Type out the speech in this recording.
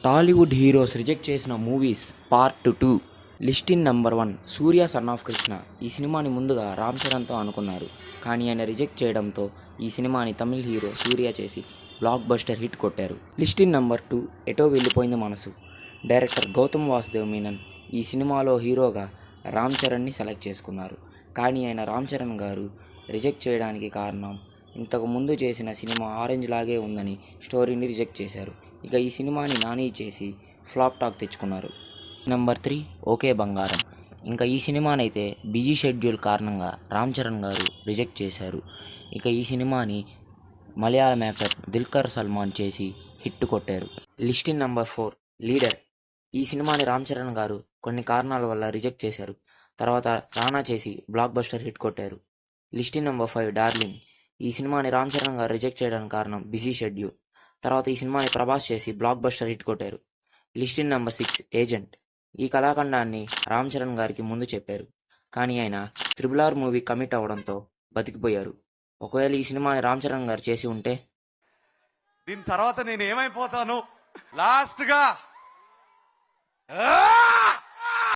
Tollywood heroes reject చేసిన movies part 2. List in number 1 Surya son of Krishna. ఈ సినిమాని ముందుగా రామ్ చరణ్తో అనుకున్నారు, కానీ ఆయన రిజెక్ట్ చేయడంతో ఈ సినిమాని తమిళ్ హీరో సూర్య చేసి బ్లాక్ బస్టర్ హిట్ కొట్టారు. లిస్ట్ ఇన్ నంబర్ 2 ఎటో వెళ్ళిపోయింది మనసు. డైరెక్టర్ గౌతమ్ వాసుదేవ్ మీనన్ ఈ సినిమాలో హీరోగా రామ్ చరణ్ని సెలెక్ట్ చేసుకున్నారు, కానీ ఆయన రామ్ చరణ్ గారు రిజెక్ట్ చేయడానికి కారణం ఇంతకు ముందు చేసిన సినిమా ఆరెంజ్ లాగే ఉందని స్టోరీని రిజెక్ట్ చేశారు. ఇక ఈ సినిమాని నాని చేసి ఫ్లాప్ టాక్ తెచ్చుకున్నారు. నెంబర్ 3 ఓకే బంగారం. ఇంకా ఈ సినిమానైతే బిజీ షెడ్యూల్ కారణంగా రామ్ చరణ్ గారు రిజెక్ట్ చేశారు. ఇక ఈ సినిమాని మలయాళ మేకర్ దుల్కర్ సల్మాన్ చేసి హిట్ కొట్టారు. List in number 4 leader. ఈ సినిమాని రామ్ చరణ్ గారు కొన్ని కారణాల వల్ల రిజెక్ట్ చేశారు. తర్వాత రానా చేసి బ్లాక్ బస్టర్ హిట్ కొట్టారు. List in number 5 darling. ఈ సినిమాని రామ్ చరణ్ గారు రిజెక్ట్ చేయడానికి కారణం బిజీ షెడ్యూల్. తర్వాత ఈ సినిమాని ప్రభాస్ చేసి బ్లాక్ బస్టర్ హిట్ కొట్టారు. List in number 6 agent. ఈ కళాఖండాన్ని రామ్ చరణ్ గారికి ముందు చెప్పారు, కానీ ఆయన RRR మూవీ కమిట్ అవ్వడంతో బతికిపోయారు. ఒకవేళ ఈ సినిమాని రామ్ చరణ్ గారు చేసి ఉంటే దీని తర్వాత నేను ఏమైపోతాను లాస్ట్ గా